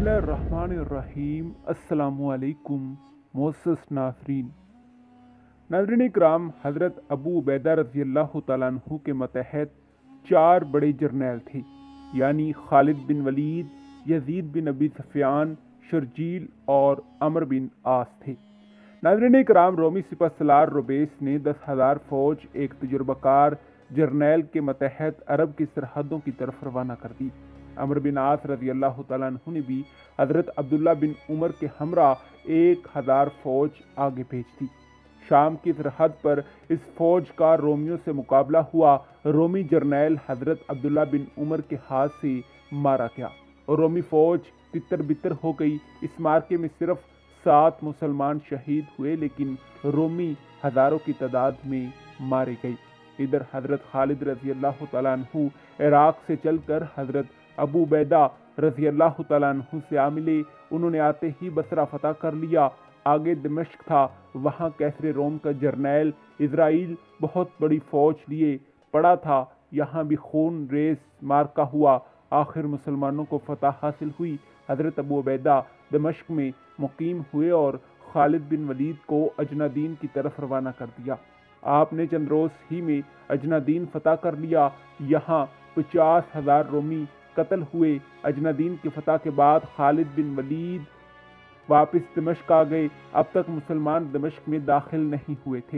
बिस्मिल्लाहिर्रहमानिर्रहीम। अस्सलामुअलैकुम मोअज़्ज़ज़ नाज़रीन। नाज़रीन इकराम, हज़रत अबू उबैदा रज़ियल्लाहु तआला अन्हु के मतहत 4 बड़े जर्नैल थे, यानी खालिद बिन वलीद, यजीद बिन अबी सुफ़ियान, शर्जील और अमर बिन आस थे। नाज़रीन इकराम, रोमी सिपहसालार रुबैस ने 10,000 फ़ौज एक तजुर्बाकार जर्नैल के मतहत अरब की सरहदों की तरफ रवाना कर दी। अमर बिन आस रज़ियल्लाहु तआला अन्हु ने भी हज़रत अब्दुल्ला बिन उमर के हमरा 1,000 फ़ौज आगे भेज दी। शाम की सरहद पर इस फौज का रोमियों से मुकाबला हुआ। रोमी जर्नैल हज़रत अब्दुल्ला बिन उमर के हाथ से मारा गया और रोमी फौज तितर बितर हो गई। इस मार्के में सिर्फ 7 मुसलमान शहीद हुए, लेकिन रोमी हज़ारों की तादाद में मारे गए। इधर हज़रत खालिद रज़ियल्लाहु तआला अन्हु इराक़ से चलकर हज़रत अबू उबैदा रज़ियल्लाहु तआला अन्हु से आ मिले। उन्होंने आते ही बसरा फतह कर लिया। आगे दमिश्क था, वहाँ कैसरे रोम का जर्नैल इज़राइल बहुत बड़ी फौज लिए पड़ा था। यहाँ भी खून रेस मार्का हुआ। आखिर मुसलमानों को फतह हासिल हुई। हज़रत अबू उबैदा दमिश्क में मुकीम हुए और खालिद बिन वलीद को अजनादीन की तरफ रवाना कर दिया। आपने चंद रोज़ ही में अजनादीन फतह कर लिया। यहाँ 50,000 रोमी कत्ल हुए। अजनादीन की फतह के बाद खालिद बिन वलीद वापस दमिश्क आ गए। अब तक मुसलमान दमिश्क में दाखिल नहीं हुए थे।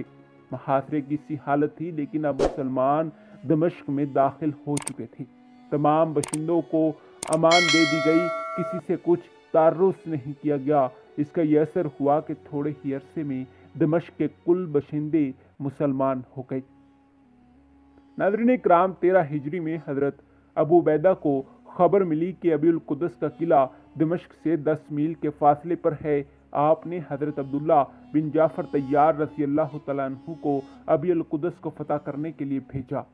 मुहासरे की सी हालत थी, लेकिन अब मुसलमान दमिश्क में दाखिल हो चुके थे। तमाम बशिंदों को अमान दे दी गई, किसी से कुछ तारुस नहीं किया गया। इसका यह असर हुआ कि थोड़े ही अरसे में दमिश्क के कुल बशिंदे मुसलमान हो गए। नाज़रीन इकराम, 13 हिजरी में हज़रत अबू उबैदा को खबर मिली कि अबीउल कुदस का किला दमिश्क से 10 मील के फासले पर है। आपने हज़रत अब्दुल्ला बिन जाफ़र तैयार रज़ियल्लाहु तआला अन्हु को अबीउल कुदस को फतह करने के लिए भेजा।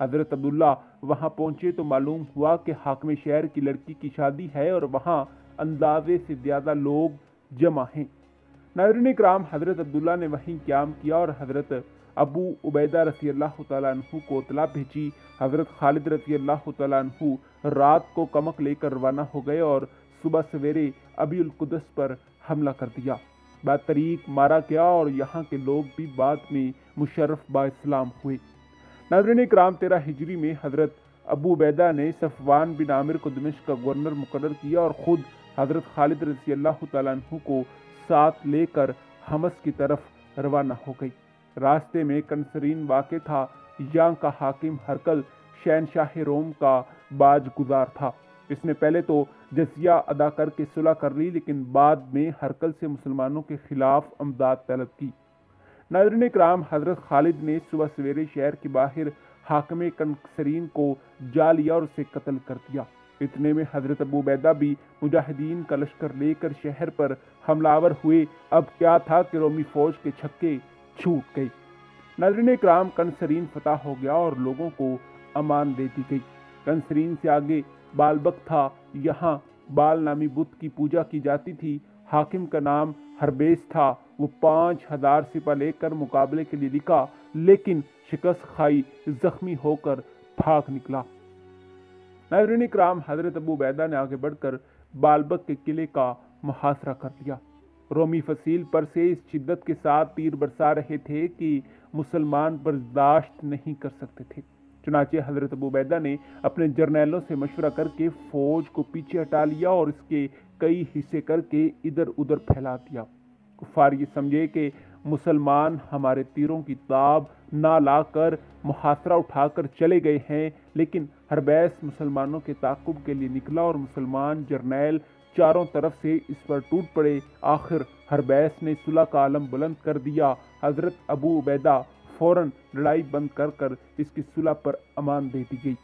हज़रत अब्दुल्ला वहाँ पहुँचे तो मालूम हुआ कि हाकिम शहर की लड़की की शादी है और वहाँ अंदाजे से ज़्यादा लोग जमा हैं। नाज़रीन इकराम, हज़रत अब्दुल्ला ने वहीं क़याम किया और हज़रत अबू उबैदा रज़ियल्लाहु तआला अन्हु को इत्तला भेजी। हज़रत खालिद रज़ियल्लाहु तआला अन्हु रात को कमक लेकर रवाना हो गए और सुबह सवेरे अबीउल कुदस पर हमला कर दिया। बाद तरीक मारा गया और यहाँ के लोग भी बाद में मुशर्रफ बा इस्लाम हुए। नाज़रीन इकराम, 13 हिजरी में हज़रत अबू उबैदा ने सफ़वान बिन आमिर को दमिश्क का गवर्नर मुकर्रर किया और ख़ुद हज़रत खालिद रज़ियल्लाहु तआला अन्हु को साथ लेकर हमस की तरफ रवाना हो गई। रास्ते में कंसरीन वाक़ था। यहाँ का हाकिम हरकल शहनशाह रोम का बाज गुजार था। इसने पहले तो जजिया अदा करके सुलह कर ली, लेकिन बाद में हरकल से मुसलमानों के खिलाफ अमदाद तलब की। नाज़रीन इकराम, हज़रत खालिद ने सुबह सवेरे शहर के बाहर हाकिम कंसरीन को जा लिया और उसे कत्ल कर दिया। इतने में हज़रत अबू उबैदा भी मुजाहिदीन का लश्कर लेकर शहर पर हमलावर हुए। अब क्या था कि रोमी फौज के छक्के छूट गए। नाज़रीन इकराम, कंसरीन फतह हो गया और लोगों को अमान दे दी गई। कंसरीन से आगे बालबक था। यहाँ बाल नामी बुत की पूजा की जाती थी। हाकिम का नाम हरबेस था। वो 5,000 सिपा लेकर मुकाबले के लिए निकला, लेकिन शिकस्त खाई, जख्मी होकर भाग निकला। नाज़रीन इकराम, हज़रत अबू उबैदा ने आगे बढ़कर बालबक के किले का मुहासरा कर लिया। रोमी फसील पर से इस शिद्दत के साथ तीर बरसा रहे थे कि मुसलमान बर्दाश्त नहीं कर सकते थे। चुनाचे हज़रत अबू उबैदा ने अपने जर्नैलों से मशवरा करके फ़ौज को पीछे हटा लिया और इसके कई हिस्से करके इधर उधर फैला दिया। कुफ़ार ये समझे कि मुसलमान हमारे तीरों की ताब ना लाकर मुहासरा उठाकर चले गए हैं, लेकिन हरबैस मुसलमानों के ताक़ुब के लिए निकला और मुसलमान जर्नैल चारों तरफ से इस पर टूट पड़े। आखिर हरबैस ने सुलह का आलम बुलंद कर दिया। हज़रत अबू उबैदा फ़ौरन लड़ाई बंद कर कर इसकी सुलह पर अमान दे दी गई।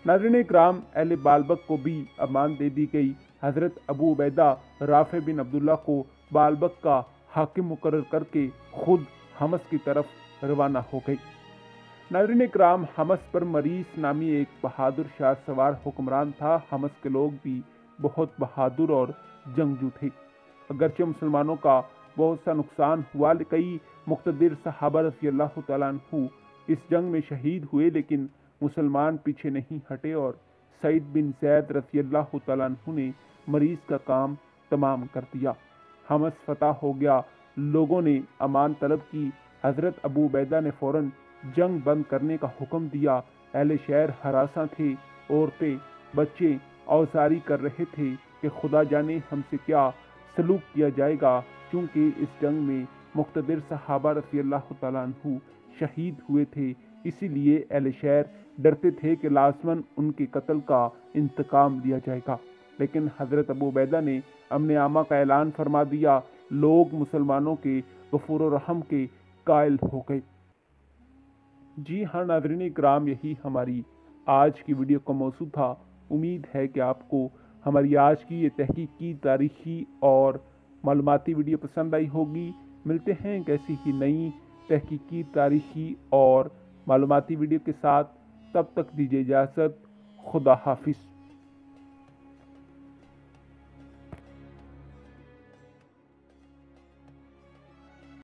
नाज़रीन इकराम, अहले बालबक को भी अमान दे दी गई। हज़रत अबू उबैदा राफ़े बिन अब्दुल्ला को बालबक का हाकिम मुकर्रर करके खुद हमस की तरफ रवाना हो गई। नाज़रीन इकराम, हमस पर मरीस नामी एक बहादुर शाह सवार हुक्मरान था। हमस के लोग भी बहुत बहादुर और जंगजू थे। अगरचे मुसलमानों का बहुत सा नुकसान हुआ, कई मुक़्तदिर सहाबा रज़ियल्लाहु तआला अन्हु इस जंग में शहीद हुए, लेकिन मुसलमान पीछे नहीं हटे और सईद बिन ज़ैद रज़ियल्लाहु तआला अन्हु ने मरीज का काम तमाम कर दिया। हमस फतह हो गया। लोगों ने अमान तलब की। हज़रत अबू उबैदा ने फ़ौरन जंग बंद करने का हुक्म दिया। अहले शहर हरासा थे। औरतें बच्चे औसारी कर रहे थे कि खुदा जाने हमसे क्या सलूक किया जाएगा, क्योंकि इस जंग में मुक़्तदिर सहाबा रज़ी अल्लाह तआला अन्हु शहीद हुए थे। इसीलिए अहले शहर डरते थे कि लाज़मन उनके कत्ल का इंतकाम लिया जाएगा। लेकिन हज़रत अबू उबैदा ने अमन आमा का ऐलान फरमा दिया। लोग मुसलमानों के गफूर और रहम के कायल हो गए। जी हाँ नाज़रीन इकराम, यही हमारी आज की वीडियो का मौजू था। उम्मीद है कि आपको हमारी आज की ये तहकीकी, तारीखी और मालूमाती वीडियो पसंद आई होगी। मिलते हैं एक ऐसी ही नई तहकीकी, तारीखी और मालूमाती वीडियो के साथ। तब तक दीजिए इजाज़त। खुदा हाफिज़।